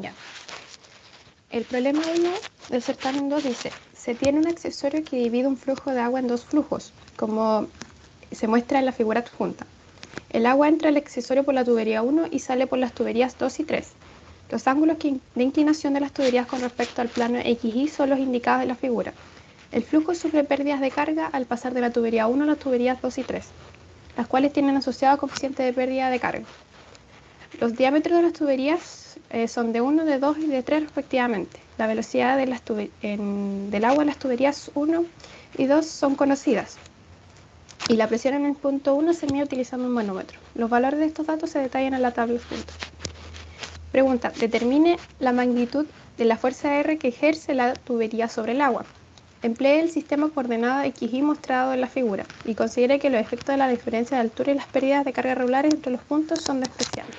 Ya. El problema 1 del certamen 2 dice, se tiene un accesorio que divide un flujo de agua en dos flujos, como se muestra en la figura adjunta. El agua entra al accesorio por la tubería 1 y sale por las tuberías 2 y 3. Los ángulos de inclinación de las tuberías con respecto al plano XY son los indicados en la figura. El flujo sufre pérdidas de carga al pasar de la tubería 1 a las tuberías 2 y 3, las cuales tienen asociado coeficiente de pérdida de carga. Los diámetros de las tuberías son de 1, de 2 y de 3 respectivamente. La velocidad del agua en las tuberías 1 y 2 son conocidas. Y la presión en el punto 1 se mide utilizando un manómetro. Los valores de estos datos se detallan en la tabla adjunta. Pregunta, determine la magnitud de la fuerza R que ejerce la tubería sobre el agua. Emplee el sistema coordenado XY mostrado en la figura y considere que los efectos de la diferencia de altura y las pérdidas de carga regulares entre los puntos son despreciables.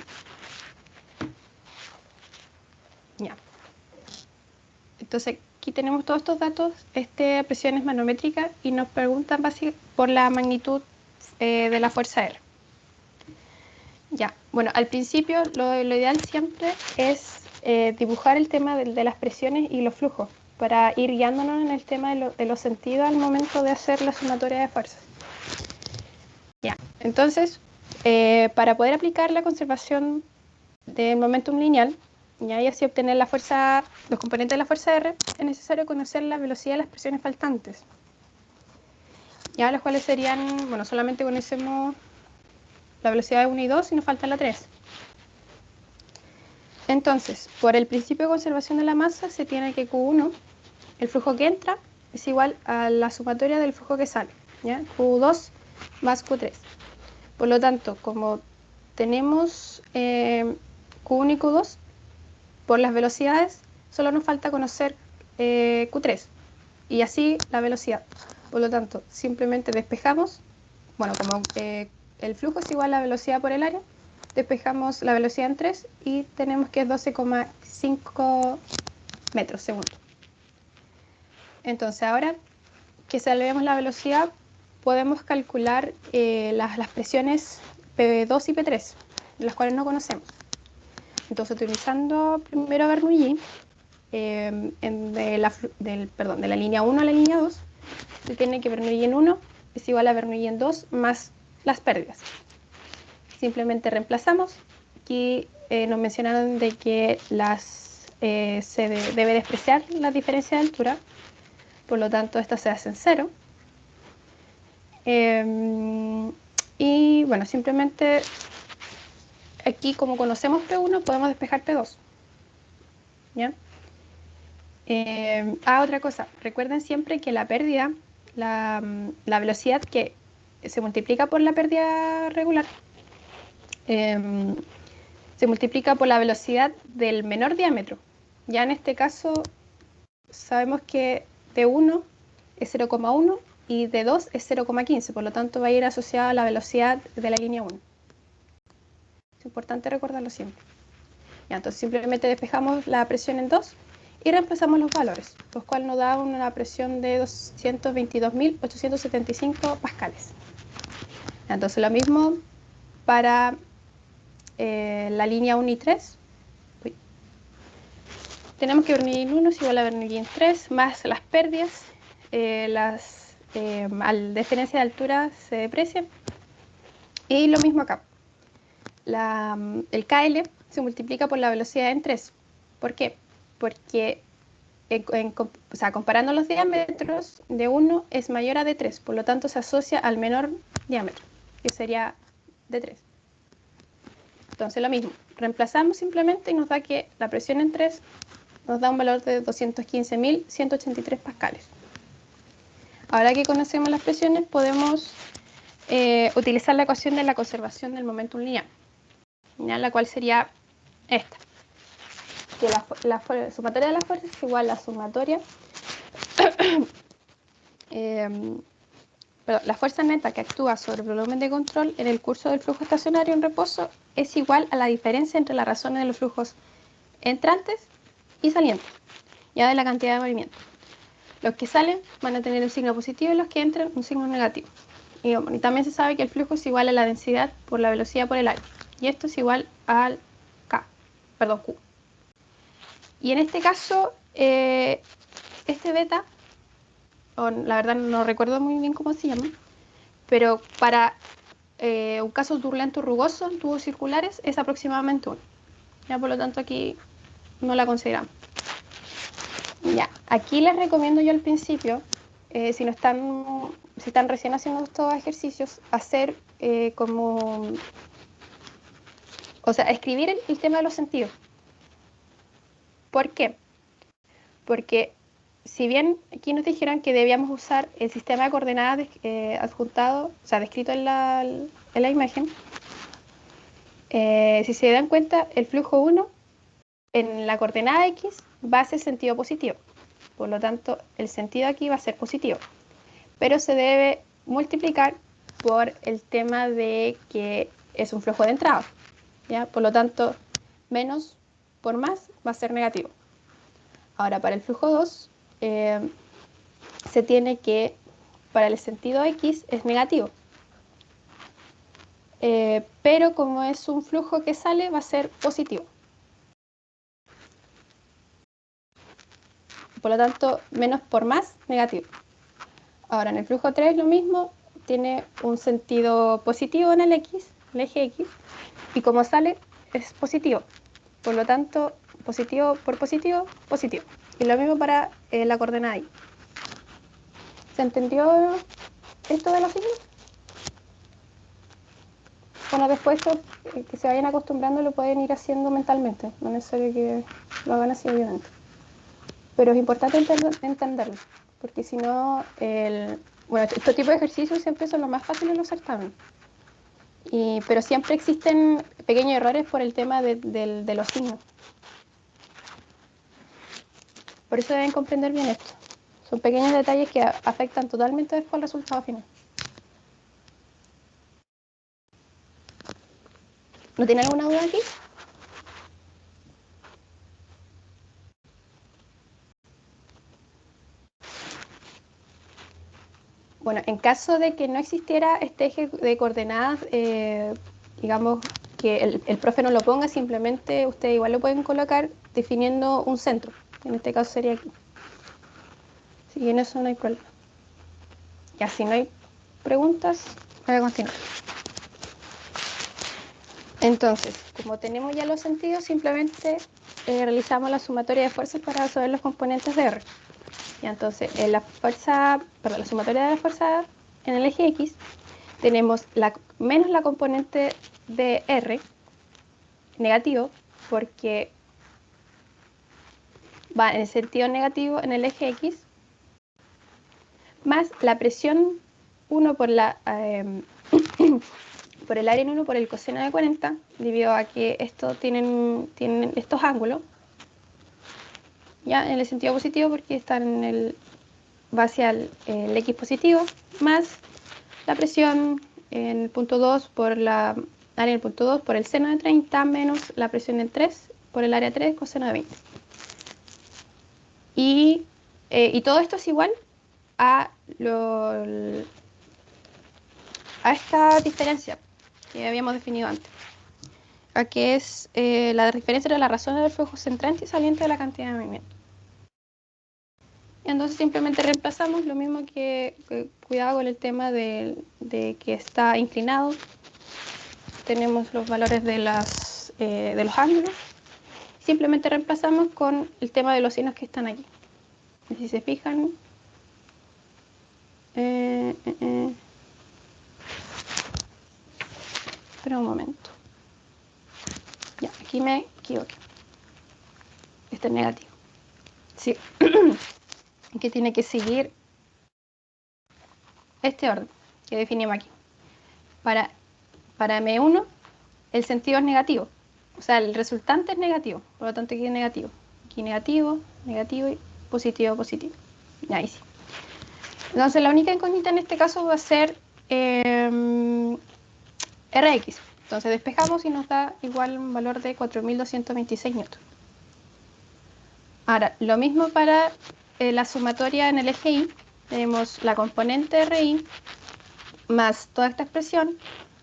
Ya. Entonces, aquí tenemos todos estos datos. Esta presión es manométrica y nos preguntan por la magnitud de la fuerza R. Ya, bueno, al principio lo ideal siempre es dibujar el tema de las presiones y los flujos para ir guiándonos en el tema de los sentidos al momento de hacer la sumatoria de fuerzas. Ya, entonces, para poder aplicar la conservación del momentum lineal, ya, y así obtener la fuerza, los componentes de la fuerza R, es necesario conocer la velocidad de las presiones faltantes, ya, las cuales serían, bueno, solamente conocemos la velocidad de 1 y 2 y nos falta la 3. Entonces, por el principio de conservación de la masa, se tiene que Q1, el flujo que entra, es igual a la sumatoria del flujo que sale, ¿ya? Q2 más Q3. Por lo tanto, como tenemos Q1 y Q2, por las velocidades, solo nos falta conocer Q3, y así la velocidad. Por lo tanto, simplemente despejamos, bueno, como el flujo es igual a la velocidad por el área, despejamos la velocidad en 3 y tenemos que es 12,5 metros segundo. Entonces ahora que sabemos la velocidad, podemos calcular las presiones P2 y P3, las cuales no conocemos. Entonces, utilizando primero Bernoulli, de la línea 1 a la línea 2, se tiene que Bernoulli en 1 es igual a Bernoulli en 2 más las pérdidas. Simplemente reemplazamos. Aquí nos mencionaron de que se debe despreciar la diferencia de altura, por lo tanto estas se hacen 0. Y bueno, simplemente aquí como conocemos P1 podemos despejar P2. ¿Ya? Otra cosa, recuerden siempre que la pérdida, la velocidad que se multiplica por la pérdida regular, se multiplica por la velocidad del menor diámetro. Ya en este caso sabemos que de 1 es 0,1 y de 2 es 0,15, por lo tanto va a ir asociada a la velocidad de la línea 1. Es importante recordarlo siempre. Ya, entonces simplemente despejamos la presión en 2 y reemplazamos los valores, los cuales nos dan una presión de 222.875 pascales. Entonces lo mismo para la línea 1 y 3. Tenemos que Bernoulli en 1 es igual a Bernoulli en 3 más las pérdidas. Al diferencia de altura se deprecian. Y lo mismo acá. El KL se multiplica por la velocidad en 3. ¿Por qué? Porque comparando los diámetros, de 1 es mayor a de 3, por lo tanto se asocia al menor diámetro, que sería de 3. Entonces lo mismo, reemplazamos simplemente y nos da que la presión en 3 nos da un valor de 215.183 pascales. Ahora que conocemos las presiones, podemos utilizar la ecuación de la conservación del momentum lineal, la cual sería esta. Que la sumatoria de las fuerzas es igual a la sumatoria la fuerza neta que actúa sobre el volumen de control en el curso del flujo estacionario en reposo es igual a la diferencia entre las razones de los flujos entrantes y salientes, ya de la cantidad de movimiento. Los que salen van a tener un signo positivo y los que entran un signo negativo. Y también se sabe que el flujo es igual a la densidad por la velocidad por el área. Y esto es igual al Q. Y en este caso, este beta, la verdad no recuerdo muy bien cómo se llama, pero para un caso turbulento rugoso en tubos circulares es aproximadamente 1. Ya, por lo tanto aquí no la consideramos. Ya, aquí les recomiendo yo al principio, si están recién haciendo estos ejercicios, hacer escribir el tema de los sentidos. ¿Por qué? Porque si bien aquí nos dijeron que debíamos usar el sistema de coordenadas adjuntado, o sea, descrito en la imagen, si se dan cuenta, el flujo 1 en la coordenada X va a ser sentido positivo. Por lo tanto, el sentido aquí va a ser positivo. Pero se debe multiplicar por el tema de que es un flujo de entrada. ¿Ya? Por lo tanto, menos por más va a ser negativo. Ahora, para el flujo 2, se tiene que, para el sentido X, es negativo. Pero como es un flujo que sale, va a ser positivo. Por lo tanto, menos por más, negativo. Ahora, en el flujo 3 lo mismo, tiene un sentido positivo en el X, el eje X, y como sale, es positivo. Por lo tanto, positivo por positivo, positivo. Y lo mismo para la coordenada Y. ¿Se entendió esto de los signos? Bueno, después que se vayan acostumbrando lo pueden ir haciendo mentalmente, no es necesario que lo hagan así obviamente. Pero es importante entenderlo, porque si no, bueno, este tipo de ejercicios siempre son los más fáciles en los certámenes. Pero siempre existen pequeños errores por el tema de los signos. Por eso deben comprender bien esto. Son pequeños detalles que afectan totalmente después al resultado final. ¿No tiene alguna duda aquí? Bueno, en caso de que no existiera este eje de coordenadas, digamos que el profe no lo ponga, simplemente ustedes igual lo pueden colocar definiendo un centro. En este caso sería aquí. Así que en eso no hay problema. Y así no hay preguntas, voy a continuar. Entonces, como tenemos ya los sentidos, simplemente realizamos la sumatoria de fuerzas para saber los componentes de R. Y entonces, la sumatoria de la fuerza en el eje X, tenemos menos la componente de R, negativo, porque va en el sentido negativo en el eje X, más la presión 1 por por el área en 1 por el coseno de 40, debido a que estos tienen estos ángulos, ya en el sentido positivo porque están va hacia el X positivo, más la presión en el punto 2 por la área en el punto 2 por el seno de 30, menos la presión en 3 por el área 3 coseno de 20. Y todo esto es igual a esta diferencia que habíamos definido antes, a que es la diferencia entre la razón del flujo entrante y saliente de la cantidad de movimiento. Entonces simplemente reemplazamos lo mismo que cuidado con el tema de que está inclinado. Tenemos los valores de los ángulos. Simplemente reemplazamos con el tema de los signos que están aquí. Y si se fijan, espera un momento. Ya, aquí me equivoqué. Este es negativo. Sí. Que tiene que seguir este orden que definimos aquí. Para M1, el sentido es negativo. O sea, el resultante es negativo. Por lo tanto, aquí es negativo. Aquí negativo, negativo y positivo, positivo. Ahí sí. Entonces, la única incógnita en este caso va a ser Rx. Entonces, despejamos y nos da igual un valor de 4.226 newtons. Ahora, lo mismo para la sumatoria en el eje Y. Tenemos la componente RI más toda esta expresión,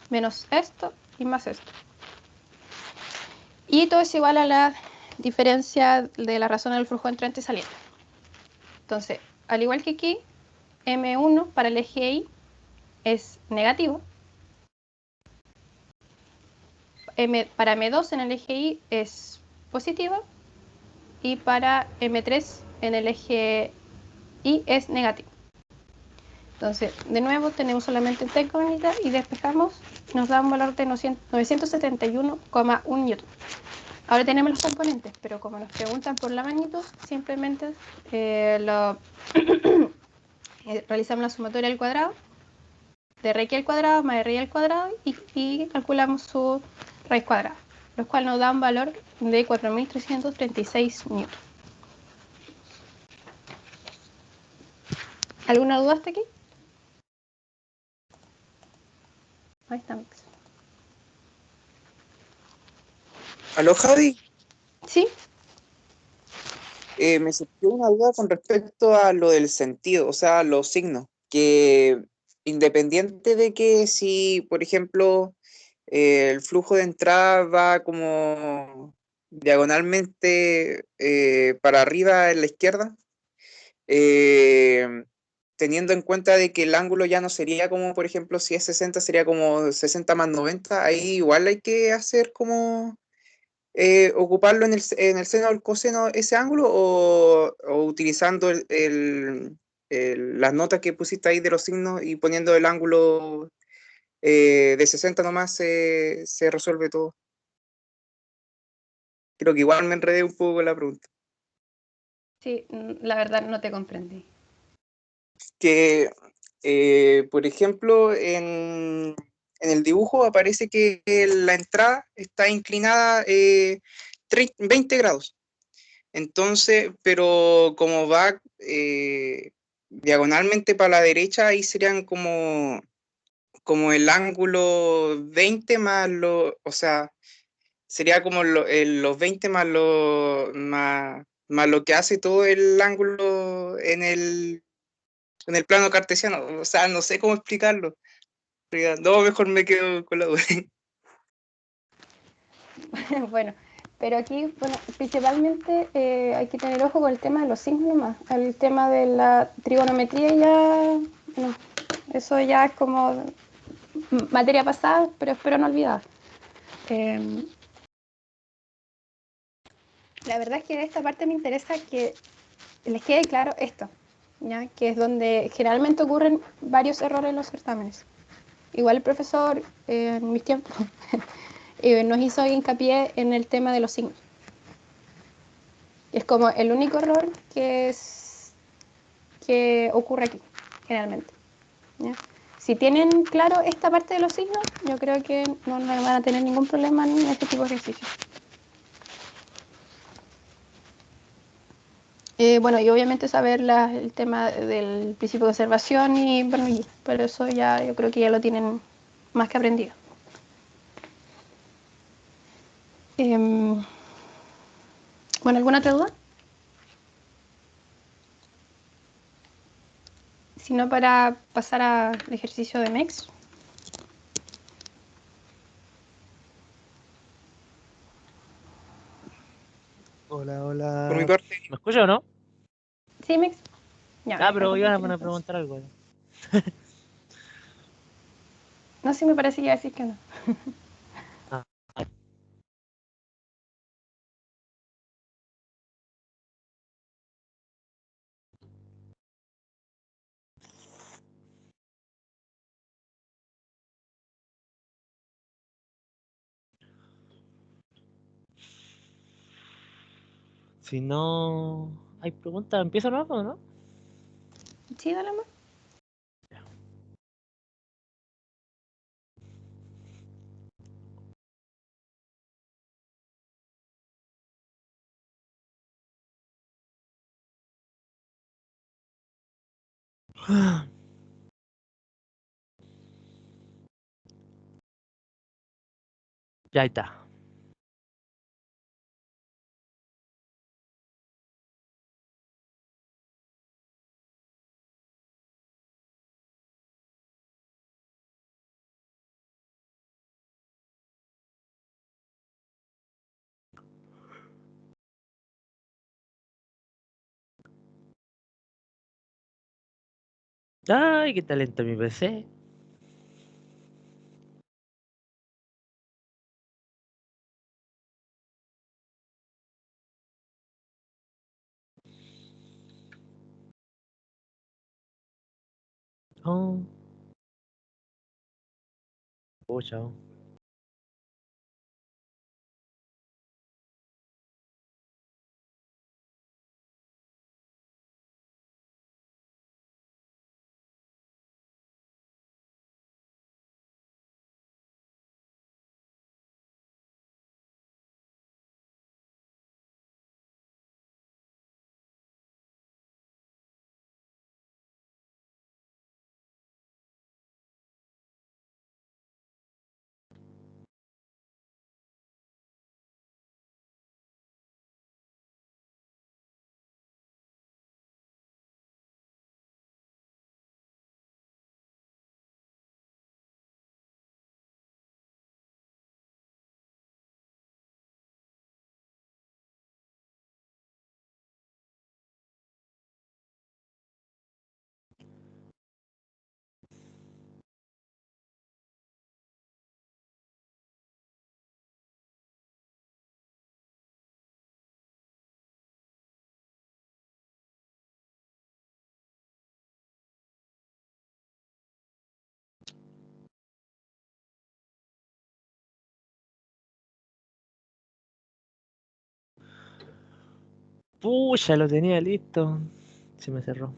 menos esto y más esto. Y todo es igual a la diferencia de la razón del flujo entrante y saliente. Entonces, al igual que aquí, M1 para el eje Y es negativo. Para M2 en el eje Y es positivo. Y para M3 en el eje Y es negativo. Entonces, de nuevo, tenemos solamente esta incógnita y despejamos, nos da un valor de 971,1 newton. Ahora tenemos los componentes, pero como nos preguntan por la magnitud, simplemente realizamos la sumatoria al cuadrado de RX al cuadrado más RY al cuadrado y calculamos su raíz cuadrada, lo cual nos da un valor de 4.336 newton. ¿Alguna duda hasta aquí? Ahí está. ¿Aló, Javi? ¿Sí? Me surgió una duda con respecto a lo del sentido, o sea, los signos, que independiente de que si, por ejemplo, el flujo de entrada va como diagonalmente para arriba en la izquierda, eh, teniendo en cuenta de que el ángulo ya no sería como, por ejemplo, si es 60, sería como 60 más 90, ahí igual hay que hacer como ocuparlo en el seno del coseno ese ángulo o utilizando las notas que pusiste ahí de los signos y poniendo el ángulo de 60 nomás se resuelve todo. Creo que igual me enredé un poco con la pregunta. Sí, la verdad no te comprendí. Que, por ejemplo, en el dibujo aparece que la entrada está inclinada 20 grados. Entonces, pero como va diagonalmente para la derecha, ahí serían como el ángulo 20 más o sea, sería como los 20 más lo que hace todo el ángulo en el plano cartesiano. O sea, no sé cómo explicarlo. No, mejor me quedo con la duda. Bueno, pero aquí, bueno, principalmente hay que tener ojo con el tema de los signos más. El tema de la trigonometría ya, no, eso ya es como materia pasada, pero espero no olvidar. Eh, la verdad es que en esta parte me interesa que les quede claro esto, ¿ya? Que es donde generalmente ocurren varios errores en los certámenes. Igual el profesor en mis tiempos nos hizo hincapié en el tema de los signos. Es como el único error que ocurre aquí, generalmente. ¿Ya? Si tienen claro esta parte de los signos, yo creo que no van a tener ningún problema en este tipo de ejercicios. Bueno, y obviamente saber el tema del principio de observación y Bernoulli, pero eso ya yo creo que ya lo tienen más que aprendido. Bueno, ¿alguna otra duda? Si no, para pasar al ejercicio de MEX. Hola, Por mi hola. parte, ¿Me escucha o no? ¿Sí, MEX? Ya, Ah, déjame pero iban a compartir poner a entonces. preguntar algo. No sé, me parece que iba a decir que no. Ah, si no hay preguntas, ¿empieza o no? Sí, dale más. Ya está. Ay, qué talento mi PC. Oh, pucha. Oh. Pucha, lo tenía listo. Se me cerró.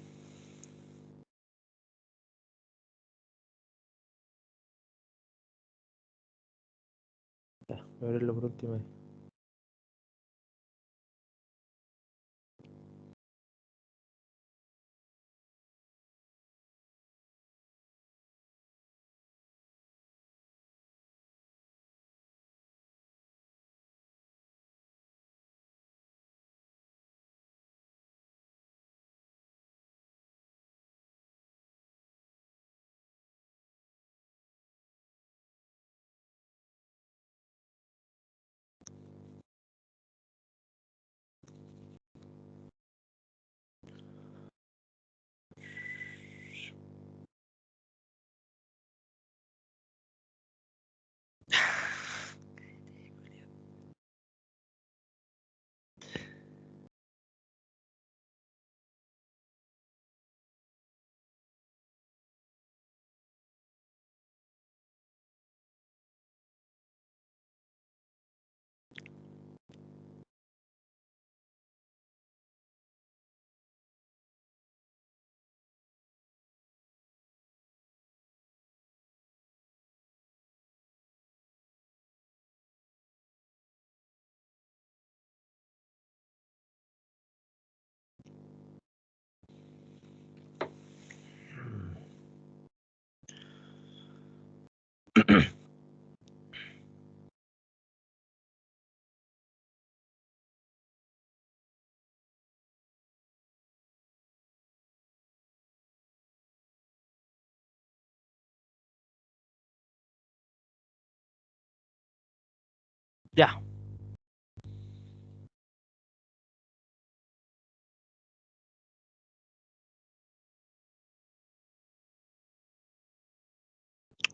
Ya, voy a abrirlo por última vez. Ya,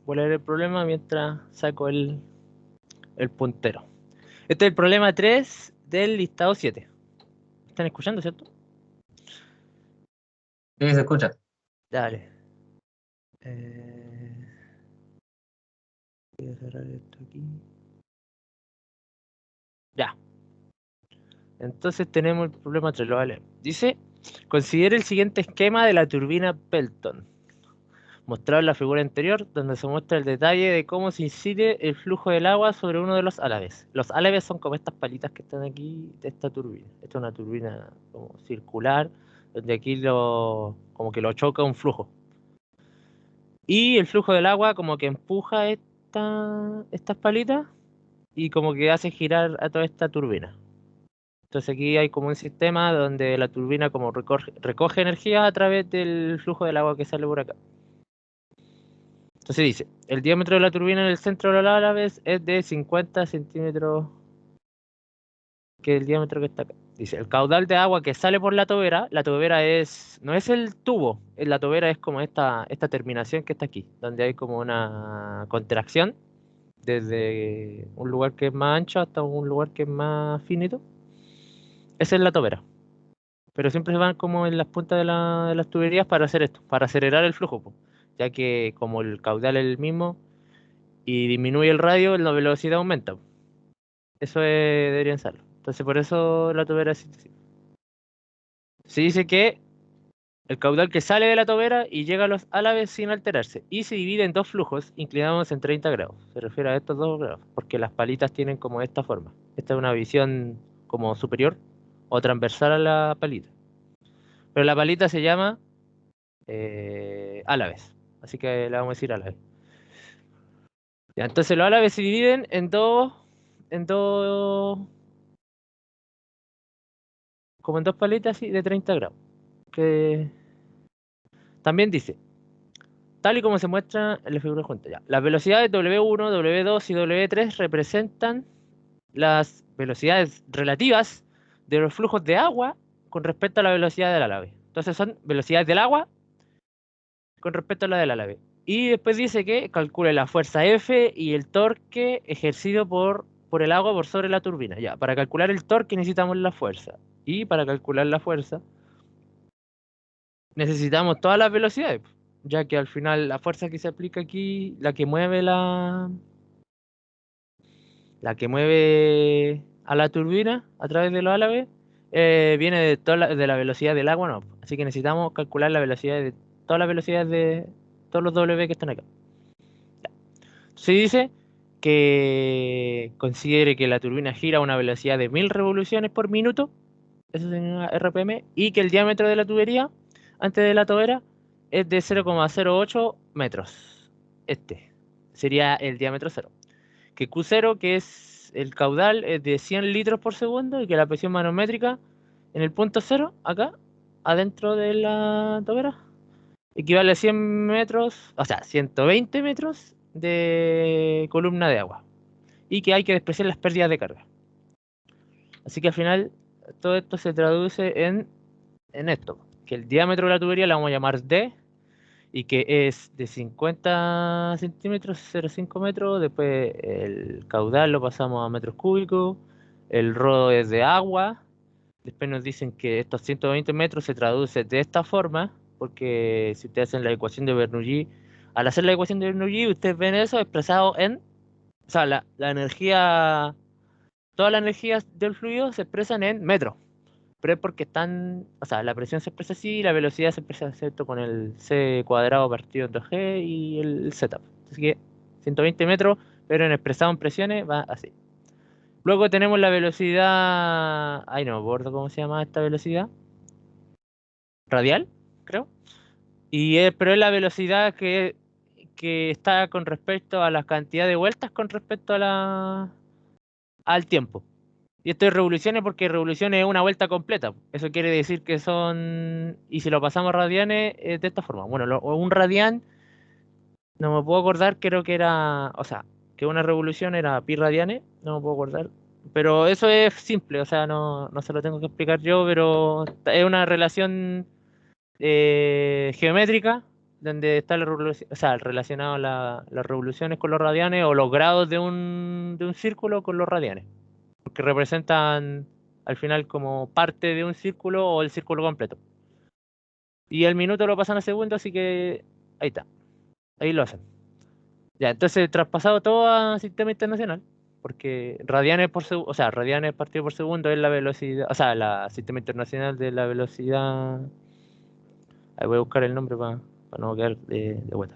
voy a leer el problema mientras saco el puntero. Este es el problema 3 del listado 7. ¿Están escuchando, cierto? Sí, se escucha. Dale. Voy a cerrar esto aquí. Ya. Entonces tenemos el problema 3, lo vale. Dice, considere el siguiente esquema de la turbina Pelton, mostrado en la figura anterior, donde se muestra el detalle de cómo se incide el flujo del agua sobre uno de los álabes. Los álabes son como estas palitas que están aquí de esta turbina. Esta es una turbina como circular, donde aquí como que lo choca un flujo. Y el flujo del agua como que empuja estas palitas y como que hace girar a toda esta turbina. Entonces aquí hay como un sistema donde la turbina como recoge energía a través del flujo del agua que sale por acá. Entonces dice, el diámetro de la turbina en el centro de la álabes es de 50 centímetros, que es el diámetro que está acá. Dice, el caudal de agua que sale por la tobera no es el tubo, la tobera es como esta terminación que está aquí, donde hay como una contracción desde un lugar que es más ancho hasta un lugar que es más finito. Esa es la tobera. Pero siempre se van como en las puntas de las tuberías para hacer esto, para acelerar el flujo, po, ya que como el caudal es el mismo y disminuye el radio, la velocidad aumenta. Eso deberían serlo. Entonces por eso la tobera es así. Se dice que el caudal que sale de la tobera y llega a los álabes sin alterarse y se divide en dos flujos inclinados en 30 grados. Se refiere a estos dos grados, porque las palitas tienen como esta forma. Esta es una visión como superior o transversal a la palita. Pero la palita se llama álabes, así que le vamos a decir álabes. Ya, entonces los álabes se dividen como en dos palitas así de 30 grados. Que también dice, tal y como se muestra en la figura junta. Ya. Las velocidades W1, W2 y W3 representan las velocidades relativas de los flujos de agua con respecto a la velocidad del álave. Entonces son velocidades del agua con respecto a la del álave. Y después dice que calcule la fuerza F y el torque ejercido por el agua por sobre la turbina. Ya, para calcular el torque necesitamos la fuerza. Y para calcular la fuerza necesitamos todas las velocidades, ya que al final la fuerza que se aplica aquí, la que mueve a la turbina a través de los álabes, viene de la velocidad del agua, no. Así que necesitamos calcular la velocidad de todas las velocidades de todos los W que están acá. Se dice que considere que la turbina gira a una velocidad de 1000 revoluciones por minuto, eso sería RPM, y que el diámetro de la tubería antes de la tobera es de 0,08 metros. Este sería el diámetro cero. Que Q0, que es el caudal, es de 100 litros por segundo y que la presión manométrica en el punto cero, acá, adentro de la tobera, equivale a 100 metros, o sea, 120 metros de columna de agua. Y que hay que despreciar las pérdidas de carga. Así que al final todo esto se traduce en esto, que el diámetro de la tubería la vamos a llamar D, y que es de 50 centímetros, 0,5 metros, después el caudal lo pasamos a metros cúbicos, el rodo es de agua, después nos dicen que estos 120 metros se traduce de esta forma, porque si ustedes hacen la ecuación de Bernoulli, al hacer la ecuación de Bernoulli, ustedes ven eso expresado o sea, la energía, todas las energías del fluido se expresan en metros. Pero es porque o sea, la presión se expresa así y la velocidad se expresa, ¿cierto? Con el C cuadrado partido entre G y el Z. Así que 120 metros, pero expresado en presiones va así. Luego tenemos la velocidad, ay no me acuerdo cómo se llama esta velocidad, radial, creo. Pero es la velocidad que está con respecto a la cantidad de vueltas con respecto al tiempo. Y esto es revoluciones porque revoluciones es una vuelta completa. Eso quiere decir que son... Y si lo pasamos a radianes, es de esta forma. Bueno, un radián, no me puedo acordar, creo que era... O sea, que una revolución era pi radianes, no me puedo acordar. Pero eso es simple, o sea, no se lo tengo que explicar yo, pero es una relación geométrica donde está la revolución, o sea, relacionado las revoluciones con los radianes o los grados de un círculo con los radianes, porque representan al final como parte de un círculo o el círculo completo. Y el minuto lo pasan a segundo, así que ahí está. Ahí lo hacen. Ya, entonces traspasado todo a sistema internacional, porque radianes por segundo, o sea, radianes partido por segundo es la velocidad, o sea, la sistema internacional de la velocidad. Ahí voy a buscar el nombre para no quedar de vuelta.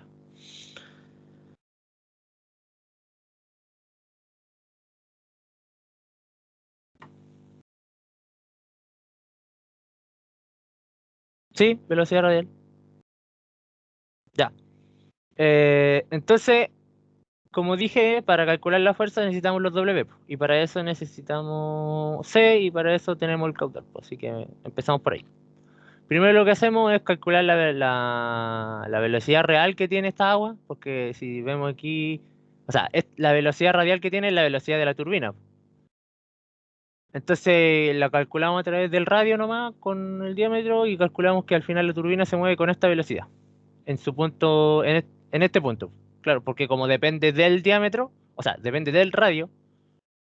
Sí, velocidad radial. Ya. Entonces, como dije, para calcular la fuerza necesitamos los W, po, y para eso necesitamos C, y para eso tenemos el caudal, po, así que empezamos por ahí. Primero lo que hacemos es calcular la velocidad real que tiene esta agua, porque si vemos aquí, o sea, la velocidad radial que tiene es la velocidad de la turbina. Entonces la calculamos a través del radio nomás con el diámetro y calculamos que al final la turbina se mueve con esta velocidad en su punto, en este punto. Claro, porque como depende del diámetro, o sea, depende del radio,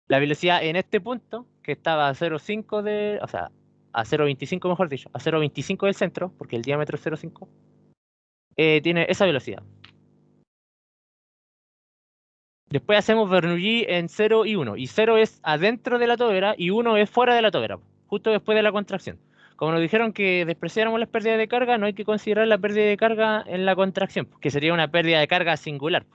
la velocidad en este punto, que estaba a 0,5 de, o sea, a 0,25 mejor dicho, a 0,25 del centro, porque el diámetro es 0,5, tiene esa velocidad. Después hacemos Bernoulli en 0 y 1. Y 0 es adentro de la tobera y 1 es fuera de la tobera, justo después de la contracción. Como nos dijeron que despreciáramos las pérdidas de carga, no hay que considerar la pérdida de carga en la contracción, que sería una pérdida de carga singular.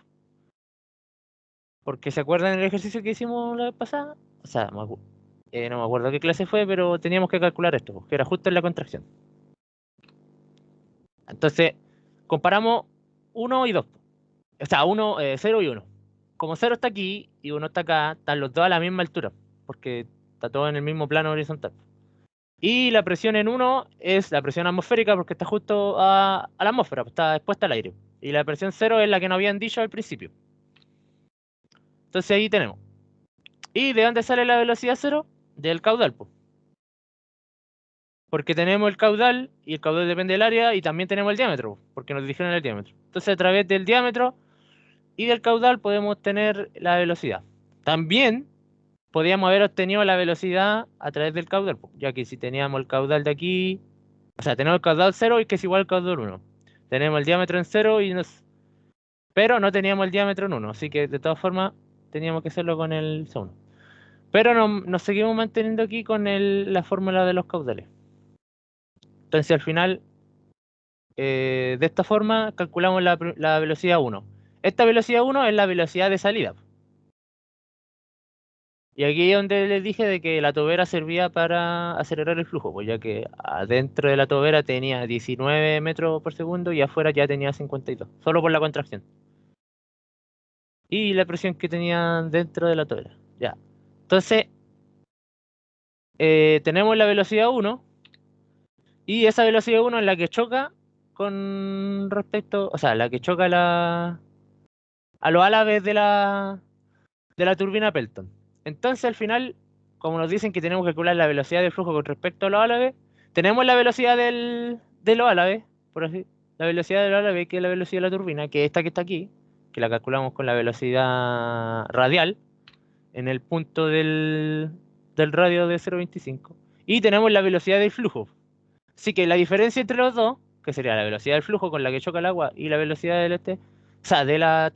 Porque ¿se acuerdan del ejercicio que hicimos la vez pasada? O sea, no me acuerdo qué clase fue, pero teníamos que calcular esto, que era justo en la contracción. Entonces, comparamos 1 y 2. O sea, 0 y 1. Como 0 está aquí y 1 está acá, están los dos a la misma altura, porque está todo en el mismo plano horizontal. Y la presión en 1 es la presión atmosférica porque está justo a la atmósfera, está expuesta al aire. Y la presión 0 es la que nos habían dicho al principio. Entonces ahí tenemos. ¿Y de dónde sale la velocidad 0? Del caudal, pues. Porque tenemos el caudal y el caudal depende del área y también tenemos el diámetro, porque nos dijeron el diámetro. Entonces a través del diámetro y del caudal podemos tener la velocidad. También podíamos haber obtenido la velocidad a través del caudal, ya que si teníamos el caudal de aquí, o sea, tenemos el caudal 0 y que es igual al caudal 1. Tenemos el diámetro en 0 pero no teníamos el diámetro en 1, así que de todas formas teníamos que hacerlo con el C1. Pero nos seguimos manteniendo aquí con la fórmula de los caudales. Entonces al final, de esta forma, calculamos la velocidad 1. Esta velocidad 1 es la velocidad de salida. Y aquí es donde les dije de que la tobera servía para acelerar el flujo, pues ya que adentro de la tobera tenía 19 metros por segundo y afuera ya tenía 52, solo por la contracción. Y la presión que tenía dentro de la tobera. Ya. Entonces, tenemos la velocidad 1 y esa velocidad 1 es la que choca con respecto, o sea, la que choca a los álabes de la turbina Pelton. Entonces, al final, como nos dicen que tenemos que calcular la velocidad del flujo con respecto a los álabes, tenemos la velocidad de los álabes, por así, la velocidad del álabe, que es la velocidad de la turbina, que es esta que está aquí, que la calculamos con la velocidad radial, en el punto del radio de 0,25. Y tenemos la velocidad del flujo. Así que la diferencia entre los dos, que sería la velocidad del flujo con la que choca el agua y la velocidad o sea, de la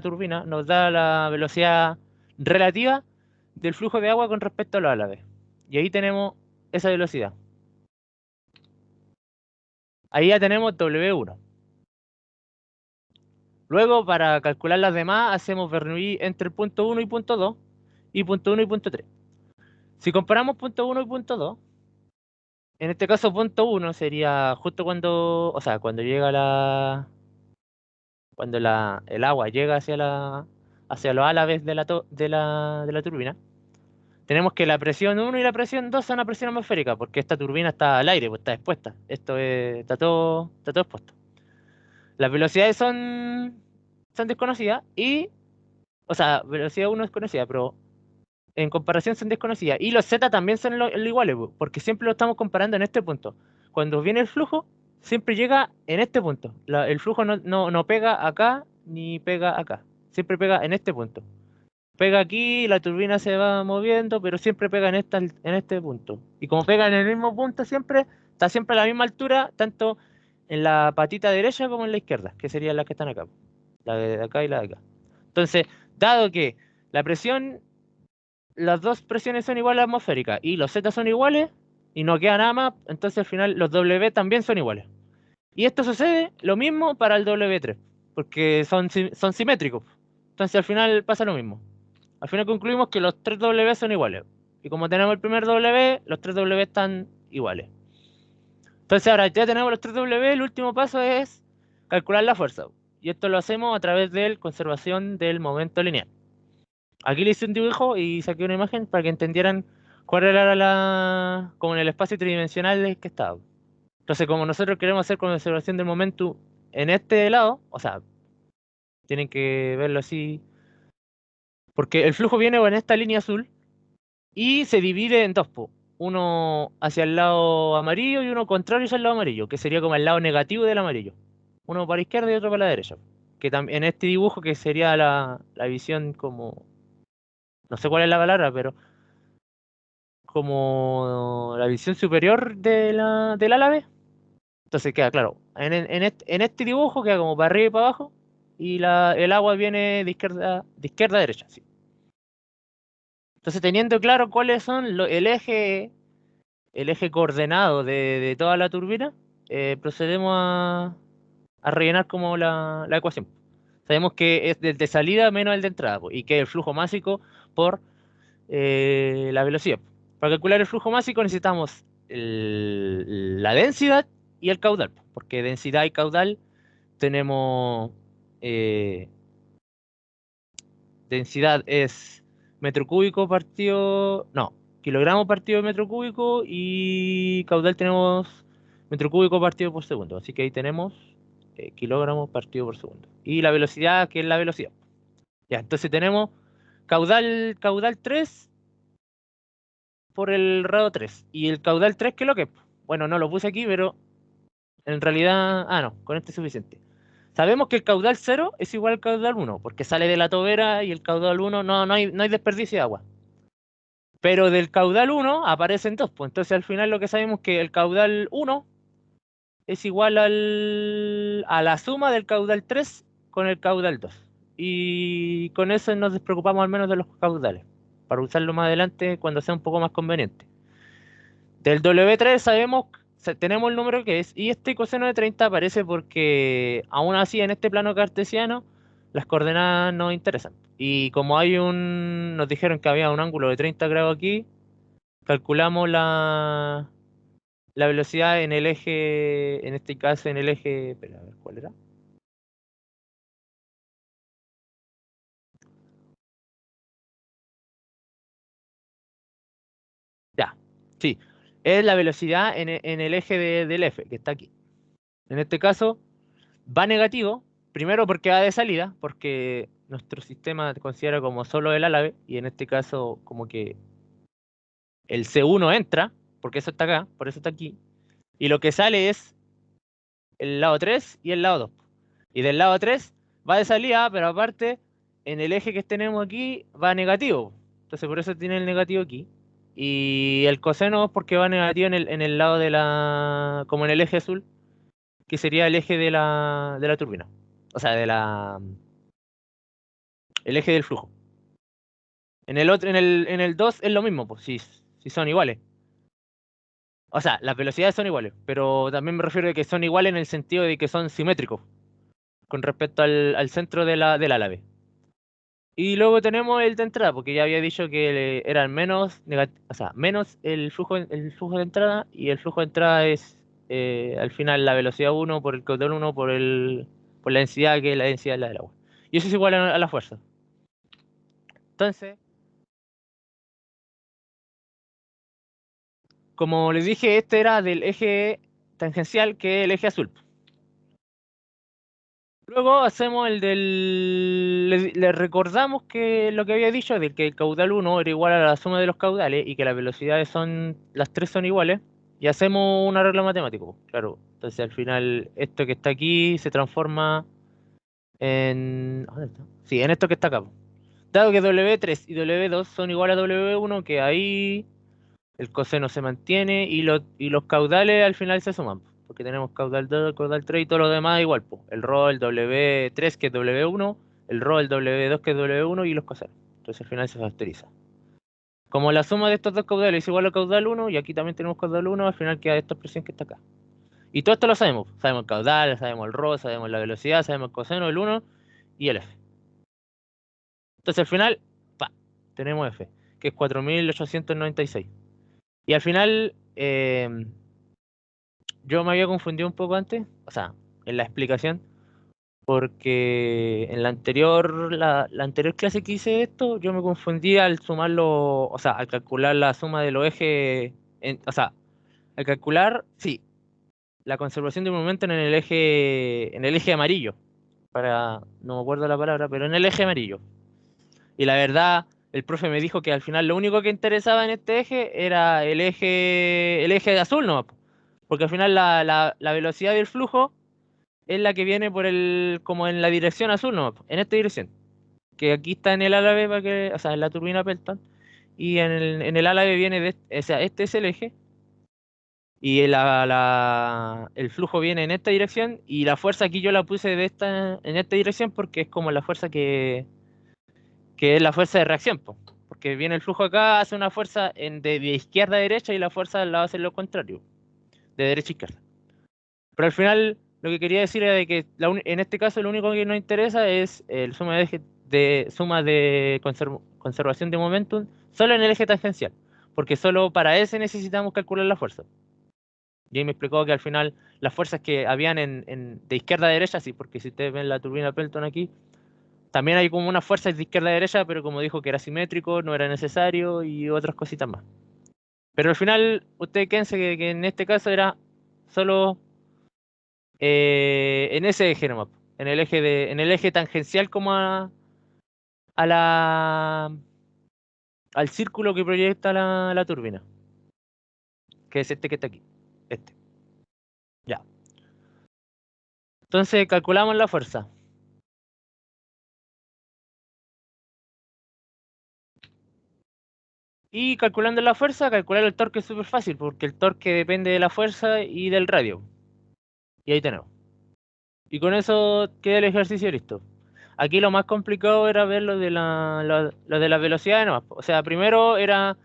turbina, nos da la velocidad relativa del flujo de agua con respecto a los álabes. Y ahí tenemos esa velocidad. Ahí ya tenemos W1. Luego, para calcular las demás, hacemos Bernoulli entre el punto 1 y punto 2, y punto 1 y punto 3. Si comparamos punto 1 y punto 2, en este caso punto 1 sería justo cuando, o sea, cuando llega cuando el agua llega hacia los álabes de la turbina, tenemos que la presión 1 y la presión 2 son a presión atmosférica, porque esta turbina está al aire, pues está expuesta. Está todo expuesto. Las velocidades son desconocidas o sea, velocidad 1 es conocida, pero en comparación son desconocidas. Y los Z también son lo iguales, pues, porque siempre lo estamos comparando en este punto. Cuando viene el flujo, siempre llega en este punto. El flujo no pega acá ni pega acá. Siempre pega en este punto. Pega aquí, la turbina se va moviendo, pero siempre pega en este punto. Y como pega en el mismo punto siempre, está siempre a la misma altura, tanto en la patita derecha como en la izquierda, que serían las que están acá. La de acá y la de acá. Entonces, dado que la presión, las dos presiones son iguales atmosféricas y los Z son iguales y no queda nada más, entonces al final los W también son iguales. Y esto sucede lo mismo para el W3, porque son simétricos. Entonces al final pasa lo mismo. Al final concluimos que los 3 W son iguales. Y como tenemos el primer W, los 3 W están iguales. Entonces ahora ya tenemos los 3 W, el último paso es calcular la fuerza. Y esto lo hacemos a través de la conservación del momento lineal. Aquí le hice un dibujo y saqué una imagen para que entendieran cuál era como en el espacio tridimensional que estaba. Entonces, como nosotros queremos hacer conservación del momento en este lado, o sea, tienen que verlo así, porque el flujo viene en esta línea azul, Y se divide en dos, po. Uno hacia el lado amarillo y uno contrario hacia el lado amarillo, que sería como el lado negativo del amarillo. Uno para la izquierda y otro para la derecha. Que en este dibujo, que sería la visión como... No sé cuál es la palabra, pero como la visión superior del árabe. Entonces queda claro. En este dibujo queda como para arriba y para abajo. Y el agua viene de izquierda a derecha. Sí. Entonces, teniendo claro cuáles son el eje coordenado de toda la turbina, procedemos a rellenar como la ecuación. Sabemos que es el de salida menos el de entrada, y que es el flujo másico por la velocidad. Para calcular el flujo másico necesitamos la densidad y el caudal, porque densidad y caudal tenemos... densidad es metro cúbico partido... No, kilogramo partido de metro cúbico, y caudal tenemos metro cúbico partido por segundo. Así que ahí tenemos kilogramos partido por segundo. Y la velocidad, que es la velocidad. Ya, entonces tenemos caudal 3 por el rado 3. Y el caudal 3, ¿qué es lo que es? Bueno, no lo puse aquí, pero en realidad... Ah, no, con este es suficiente. Sabemos que el caudal 0 es igual al caudal 1, porque sale de la tobera, y el caudal 1 no hay desperdicio de agua. Pero del caudal 1 aparecen dos, pues entonces al final lo que sabemos es que el caudal 1 es igual a la suma del caudal 3 con el caudal 2. Y con eso nos despreocupamos al menos de los caudales, para usarlo más adelante cuando sea un poco más conveniente. Del W3 sabemos, tenemos el número que es, y este coseno de 30 aparece porque, aún así, en este plano cartesiano, las coordenadas nos interesan. Y como nos dijeron que había un ángulo de 30 grados aquí, calculamos la velocidad en el eje, en este caso en el eje, espera, a ver, ¿cuál era? Ya, sí, es la velocidad en el eje del F, que está aquí. En este caso, va negativo, primero porque va de salida, porque nuestro sistema considera como solo el álave, y en este caso como que el C1 entra, porque eso está acá, por eso está aquí, y lo que sale es el lado 3 y el lado 2. Y del lado 3 va de salida, pero aparte, en el eje que tenemos aquí va negativo. Entonces por eso tiene el negativo aquí. Y el coseno es porque va negativo en el lado como en el eje azul, que sería el eje de la turbina. O sea, el eje del flujo. En el otro, en el 2 es lo mismo, pues, si son iguales. O sea, las velocidades son iguales, pero también me refiero a que son iguales en el sentido de que son simétricos con respecto al centro del álave. Y luego tenemos el de entrada, porque ya había dicho que eran menos, o sea, menos el flujo de entrada, y el flujo de entrada es al final la velocidad 1 por el caudal 1 por la densidad, que es la densidad de la del agua. Y eso es igual a la fuerza. Entonces, como les dije, este era del eje tangencial, que es el eje azul. Luego hacemos el le recordamos que lo que había dicho, de que el caudal 1 era igual a la suma de los caudales, y que las velocidades las tres son iguales, y hacemos un arreglo matemático, claro. Entonces al final esto que está aquí se transforma ¿dónde está? Sí, en esto que está acá. Dado que W3 y W2 son iguales a W1, que ahí el coseno se mantiene, y los caudales al final se suman, porque tenemos caudal 2, caudal 3 y todo lo demás igual, po. El rho, el W3, que es W1, el rho, el W2, que es W1, y los cosenos. Entonces al final se factoriza. Como la suma de estos dos caudales es igual al caudal 1, y aquí también tenemos caudal 1, al final queda esta expresión que está acá. Y todo esto lo sabemos. Sabemos el caudal, sabemos el rho, sabemos la velocidad, sabemos el coseno, el 1 y el F. Entonces al final, tenemos F, que es 4896. Y al final, yo me había confundido un poco antes, o sea, en la explicación, porque en la anterior clase que hice de esto, yo me confundí al sumarlo, o sea, al calcular la suma de los ejes, o sea, al calcular, sí, la conservación de momento en el eje amarillo, no me acuerdo la palabra, pero en el eje amarillo. Y la verdad, el profe me dijo que al final lo único que interesaba en este eje era el eje de azul, ¿no? Porque al final la velocidad del flujo es la que viene como en la dirección azul, ¿no? En esta dirección. Que aquí está en el ala B, o sea, en la turbina Pelton. Y en el ala B viene o sea, este es el eje. Y el flujo viene en esta dirección. Y la fuerza aquí yo la puse en esta dirección porque es como la fuerza que es la fuerza de reacción, po. Porque viene el flujo acá, hace una fuerza de izquierda a derecha y la fuerza la va a hacer lo contrario, de derecha a izquierda. Pero al final lo que quería decir era de que en este caso lo único que nos interesa es el suma de conservación de momentum solo en el eje tangencial, porque solo para ese necesitamos calcular la fuerza. Y ahí me explicó que al final las fuerzas que habían de izquierda a derecha, sí, porque si ustedes ven la turbina Pelton aquí, también hay como unas fuerzas de izquierda a derecha, pero como dijo que era simétrico, no era necesario y otras cositas más. Pero al final, ustedes quédense que en este caso era solo en ese eje nomás, en el eje tangencial como a al círculo que proyecta la turbina, que es este que está aquí. Este. Ya. Entonces calculamos la fuerza. Y calculando la fuerza, calcular el torque es súper fácil, porque el torque depende de la fuerza y del radio. Y ahí tenemos. Y con eso queda el ejercicio listo. Aquí lo más complicado era ver lo de la velocidad, no. O sea, primero era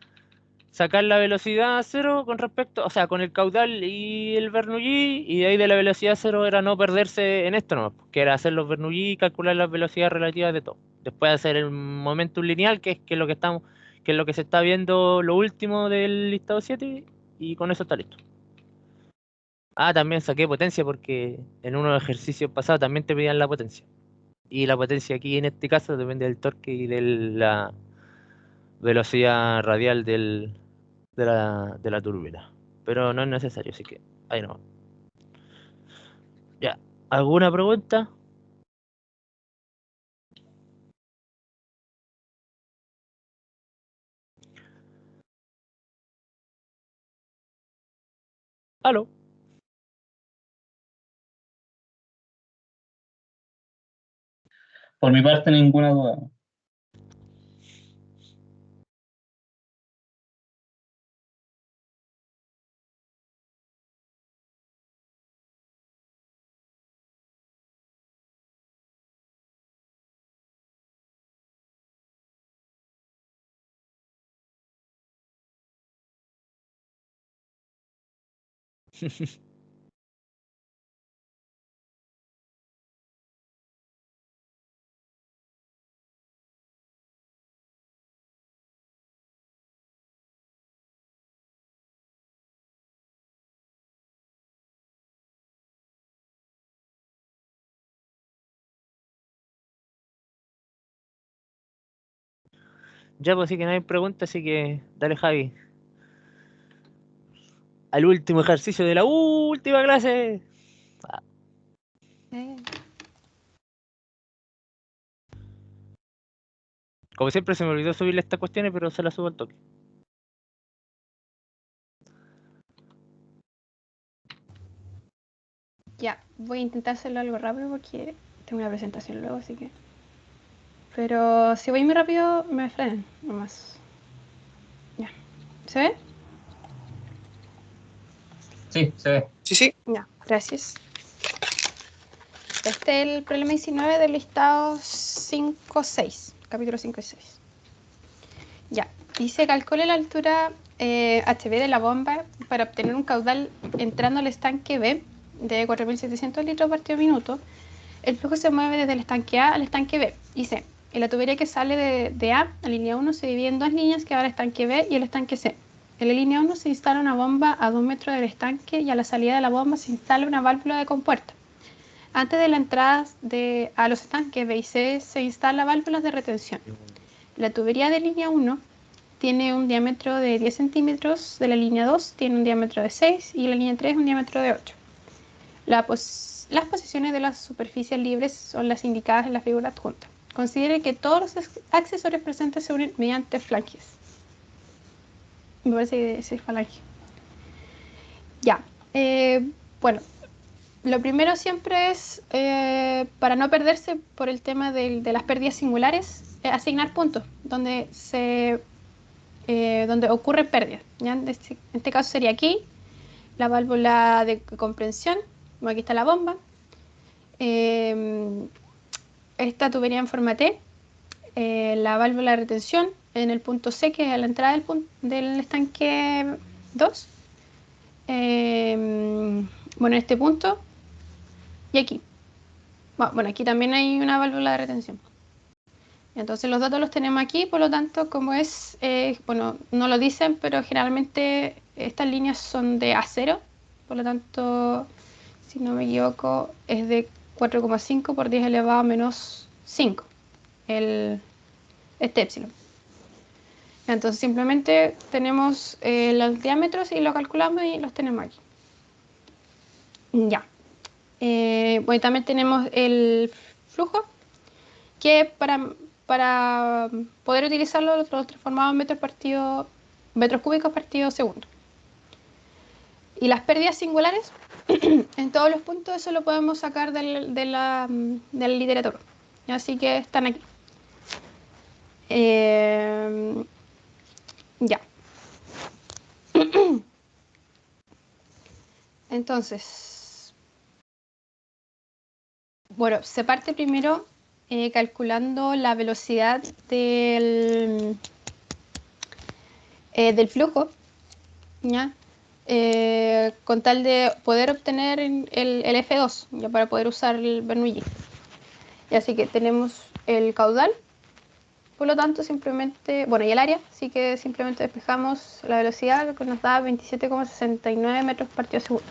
sacar la velocidad cero con respecto, o sea, con el caudal y el Bernoulli, y de ahí de la velocidad cero era no perderse en esto, no, que era hacer los Bernoulli y calcular las velocidades relativas de todo. Después hacer el momentum lineal, que es lo que es lo que se está viendo lo último del listado 7, y con eso está listo. Ah, también saqué potencia porque en unos ejercicios pasados también te pedían la potencia. Y la potencia aquí en este caso depende del torque y de la velocidad radial de la turbina. Pero no es necesario, así que ahí no. Ya. ¿Alguna pregunta? ¿Aló? Por mi parte, ninguna duda. Ya, pues sí que no hay pregunta, así que dale, Javi. Al último ejercicio de la última clase. Como siempre se me olvidó subirle estas cuestiones, pero se las subo al toque. Ya, voy a intentar hacerlo algo rápido porque tengo una presentación luego, así que... Pero si voy muy rápido, me frenan, nomás. Ya. ¿Se ve? Sí, se ve. Sí, sí. Ya, gracias. Este es el problema 19 del listado 5-6, capítulo 5 y 6. Ya, dice calcule la altura HB de la bomba para obtener un caudal entrando al estanque B de 4.700 litros por minuto. El flujo se mueve desde el estanque A al estanque B. Dice, en la tubería que sale de A a línea 1 se divide en dos líneas que va al estanque B y el estanque C. En la línea 1 se instala una bomba a 2 metros del estanque y a la salida de la bomba se instala una válvula de compuerta. Antes de la entrada a los estanques B y C se instalan válvulas de retención. La tubería de línea 1 tiene un diámetro de 10 centímetros, de la línea 2 tiene un diámetro de 6 y la línea 3 un diámetro de 8. Las posiciones de las superficies libres son las indicadas en la figura adjunta. Considere que todos los accesorios presentes se unen mediante flanges. Me parece que es falange. Ya. Bueno, lo primero siempre es, para no perderse por el tema de las pérdidas singulares, asignar puntos donde ocurren pérdidas. ¿Ya? En este caso sería aquí, la válvula de comprensión. Bueno, aquí está la bomba. Esta tubería en forma T. La válvula de retención en el punto C, que es a la entrada del estanque 2. Bueno, en este punto y aquí. Bueno, aquí también hay una válvula de retención. Entonces los datos los tenemos aquí, por lo tanto, como es, bueno, no lo dicen, pero generalmente estas líneas son de A0, por lo tanto, si no me equivoco, es de 4,5 por 10 elevado a menos 5, este épsilon. Entonces simplemente tenemos los diámetros y lo calculamos y los tenemos aquí. Ya. Bueno, también tenemos el flujo, que para poder utilizarlo lo transformamos en metros cúbicos partido segundo. Y las pérdidas singulares, en todos los puntos, eso lo podemos sacar de la literatura. Así que están aquí. Ya. Entonces, bueno, se parte primero calculando la velocidad del flujo, ¿ya? Con tal de poder obtener el F2, ya, para poder usar el Bernoulli. Y así que tenemos el caudal, por lo tanto simplemente, bueno, y el área, así que simplemente despejamos la velocidad, que nos da 27,69 metros partido segundo.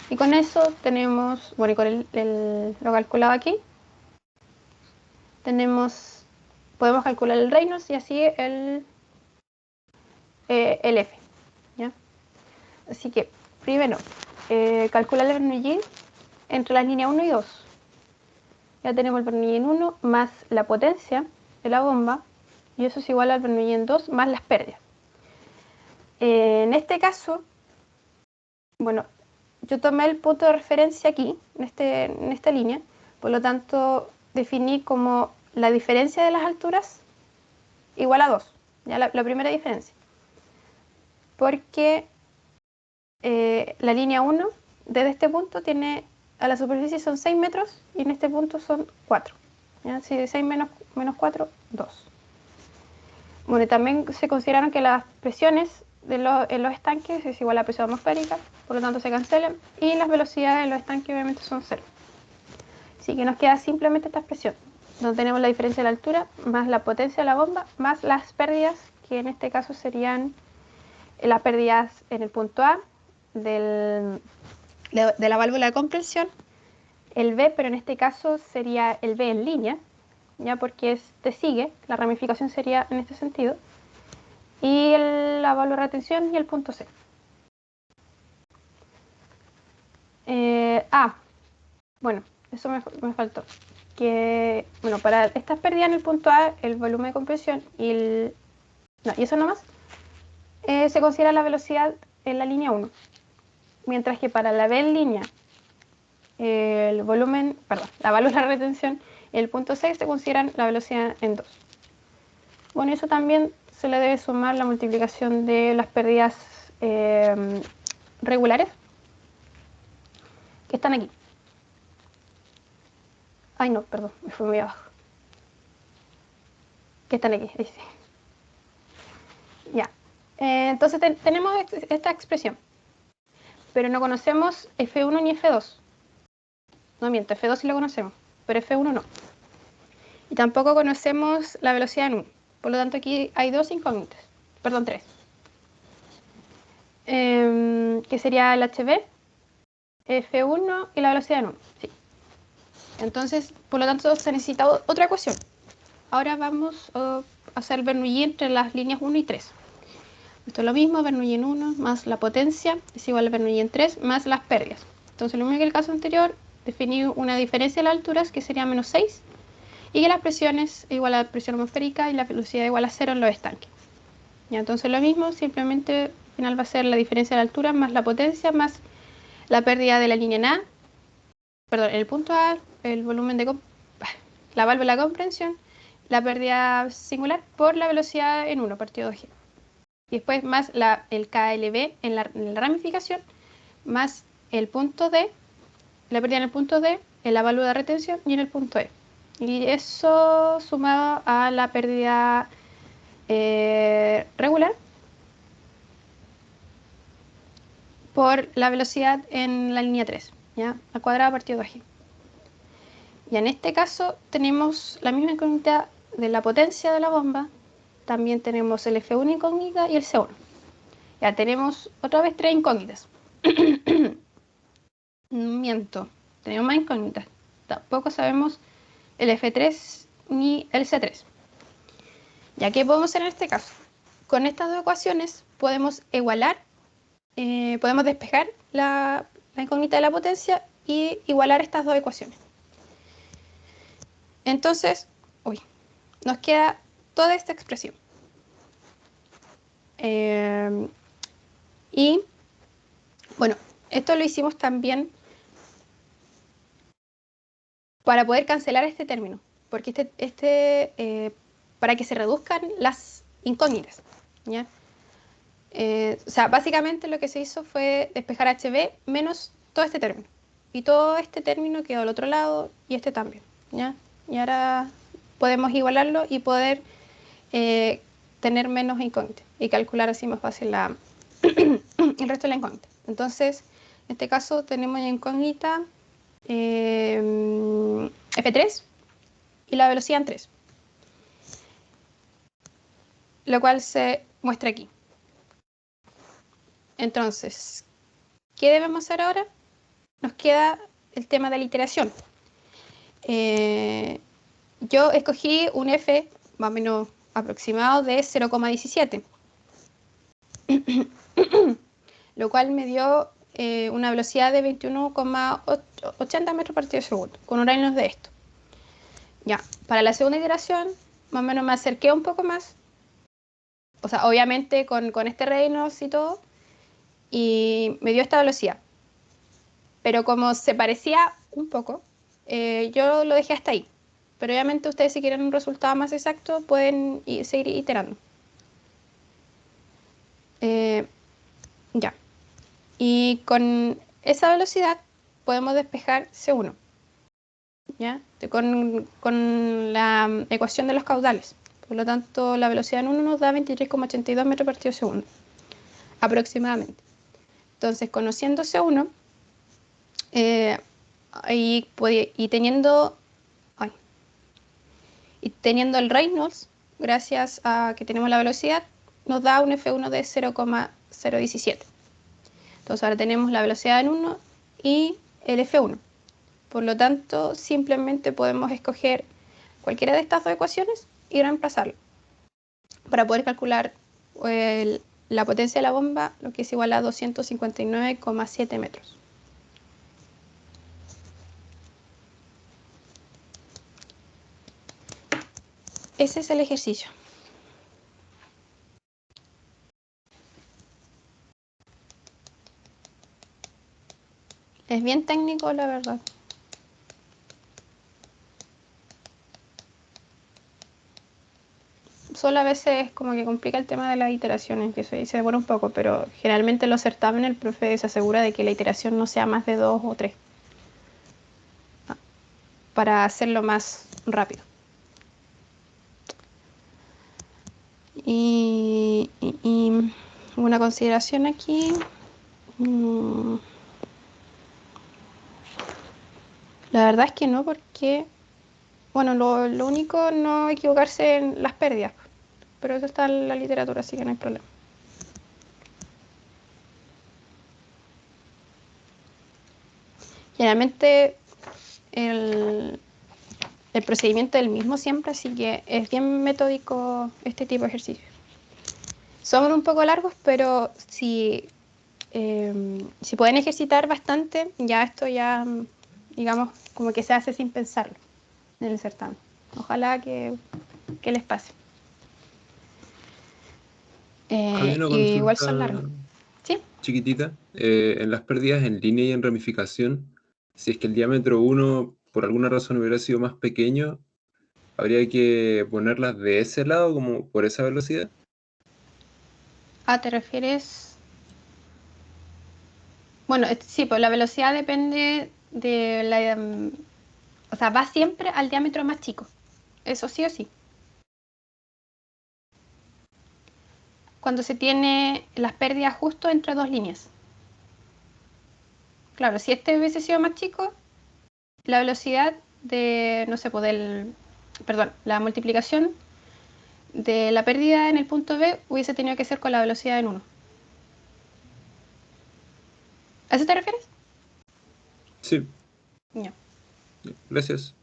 Y con eso tenemos, bueno, y con lo calculado aquí, podemos calcular el Reynolds y así el F, ¿ya? Así que, primero, calcular el Bernoulli entre las líneas 1 y 2. Ya tenemos el Bernoulli en 1 más la potencia de la bomba, y eso es igual al Bernoulli en 2 más las pérdidas. En este caso, bueno, yo tomé el punto de referencia aquí, en esta línea, por lo tanto definí como la diferencia de las alturas igual a 2, ya la primera diferencia. Porque la línea 1 desde este punto tiene, a la superficie son 6 metros y en este punto son 4. ¿Ya? Si de 6 menos 4, 2. Bueno, y también se consideraron que las presiones en los estanques es igual a la presión atmosférica, por lo tanto se cancelan, y las velocidades en los estanques obviamente son 0. Así que nos queda simplemente esta expresión, donde tenemos la diferencia de la altura, más la potencia de la bomba, más las pérdidas, que en este caso serían las pérdidas en el punto A de la válvula de compresión, el B, pero en este caso sería el B en línea, ya porque te sigue, la ramificación sería en este sentido, y la válvula de retención y el punto C. Bueno, eso me faltó. Que, bueno, para estas pérdidas en el punto A, el volumen de compresión y eso nomás, se considera la velocidad en la línea 1. Mientras que para la B en línea, la válvula de retención y el punto C se consideran la velocidad en 2. Bueno, eso también se le debe sumar la multiplicación de las pérdidas regulares, que están aquí. Ay, no, perdón, me fui muy abajo. Que están aquí, ahí sí. Ya. Entonces tenemos esta expresión, pero no conocemos F1 ni F2. No miento, F2 sí lo conocemos, pero F1 no. Y tampoco conocemos la velocidad en 1. Por lo tanto, aquí hay dos incógnitas. Perdón, 3. Que sería el HV, F1 y la velocidad en 1. Sí. Entonces, por lo tanto, se necesita otra ecuación. Ahora vamos a hacer Bernoulli entre las líneas 1 y 3. Esto es lo mismo, Bernoulli en 1 más la potencia es igual a Bernoulli en 3 más las pérdidas. Entonces, lo mismo que el caso anterior, definí una diferencia de las alturas que sería menos 6 y que la presión es igual a la presión atmosférica y la velocidad igual a 0 en los estanques. Ya, entonces lo mismo, simplemente al final va a ser la diferencia de la altura más la potencia más la pérdida de la línea en A, perdón, en el punto A, el volumen de la válvula de comprensión, la pérdida singular por la velocidad en 1 partido 2G. Y después más el KLB en la ramificación, más el punto D, la pérdida en el punto D, en la válvula de retención y en el punto E. Y eso sumado a la pérdida regular por la velocidad en la línea 3, ¿ya? Al cuadrado partido 2G. Y en este caso tenemos la misma incógnita de la potencia de la bomba, también tenemos el F1 incógnita y el C1. Ya tenemos otra vez 3 incógnitas. Miento, tenemos más incógnitas. Tampoco sabemos el F3 ni el C3. ¿Ya qué podemos hacer en este caso? Con estas dos ecuaciones podemos igualar, podemos despejar la incógnita de la potencia y igualar estas dos ecuaciones. Entonces, nos queda toda esta expresión. Y bueno, esto lo hicimos también para poder cancelar este término, porque para que se reduzcan las incógnitas, ¿ya? O sea, básicamente lo que se hizo fue despejar HB menos todo este término. Y todo este término quedó al otro lado y este también, ¿ya? Y ahora podemos igualarlo y poder tener menos incógnitas y calcular así más fácil el resto de la incógnita. Entonces, en este caso tenemos la incógnita F3 y la velocidad en 3, lo cual se muestra aquí. Entonces, ¿qué debemos hacer ahora? Nos queda el tema de la iteración. Yo escogí un F más o menos aproximado de 0,17, lo cual me dio una velocidad de 21,80 metros por segundo, con horarios de esto. Ya, para la segunda iteración, más o menos me acerqué un poco más, o sea, obviamente con este Reynolds y todo, y me dio esta velocidad. Pero como se parecía un poco, yo lo dejé hasta ahí. Pero obviamente ustedes si quieren un resultado más exacto pueden seguir iterando. Ya. Y con esa velocidad podemos despejar C1. ¿Ya? Con la ecuación de los caudales. Por lo tanto, la velocidad en 1 nos da 23,82 metros por segundo. Aproximadamente. Entonces, conociendo C1 y teniendo el Reynolds, gracias a que tenemos la velocidad, nos da un F1 de 0,017. Entonces ahora tenemos la velocidad en 1 y el F1. Por lo tanto, simplemente podemos escoger cualquiera de estas dos ecuaciones y reemplazarlo para poder calcular la potencia de la bomba, lo que es igual a 259,7 metros. Ese es el ejercicio. Es bien técnico, la verdad. Solo a veces como que complica el tema de las iteraciones, que se demora un poco, pero generalmente en los certámenes el profe se asegura de que la iteración no sea más de 2 o 3 para hacerlo más rápido. Y una consideración aquí. La verdad es que no, porque bueno, lo único no equivocarse en las pérdidas, pero eso está en la literatura, así que no hay problema. Generalmente el procedimiento es el mismo siempre, así que es bien metódico este tipo de ejercicios. Son un poco largos, pero si pueden ejercitar bastante, ya esto ya, digamos, como que se hace sin pensarlo en el certamen. Ojalá que les pase. Había una Y igual son consulta largos. ¿Sí? chiquitita. En las pérdidas en línea y en ramificación, si es que el diámetro 1 por alguna razón hubiera sido más pequeño, ¿habría que ponerlas de ese lado, como por esa velocidad? Ah, ¿te refieres? Bueno, sí, pues la velocidad depende de la... o sea, va siempre al diámetro más chico. Eso sí o sí. Cuando se tiene las pérdidas justo entre dos líneas. Claro, si este hubiese sido más chico, la velocidad de, no sé, pues perdón, la multiplicación de la pérdida en el punto B hubiese tenido que ser con la velocidad en 1. ¿A eso te refieres? Sí, No. gracias.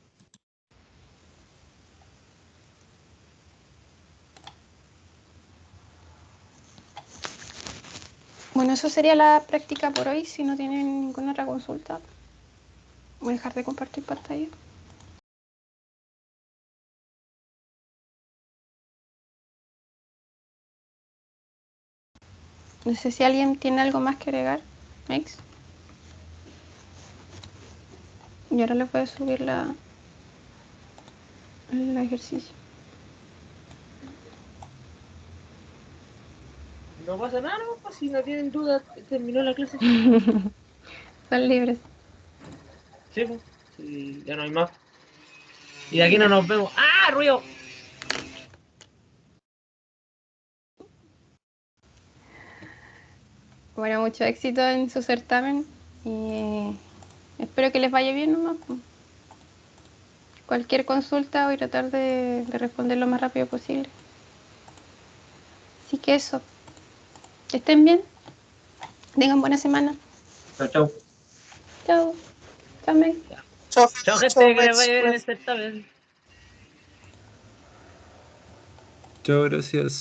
Bueno, eso sería la práctica por hoy. Si no tienen ninguna otra consulta, voy a dejar de compartir pantalla. No sé si alguien tiene algo más que agregar. Next. Y ahora le puedo subir el ejercicio. No pasa nada, ¿no? Pues si no tienen dudas, terminó la clase. Son libres. Sí, pues. Sí, ya no hay más. Y de aquí no nos vemos. ¡Ah, ruido! Bueno, mucho éxito en su certamen y espero que les vaya bien nomás. Cualquier consulta voy a tratar de responder lo más rápido posible. Así que eso. Que estén bien. Tengan buena semana. Chau, chau. Chao. Chao, Meg. Chao, Chao, gente, chao, que les Mex, vaya bien en el pues. certamen. Chao, gracias.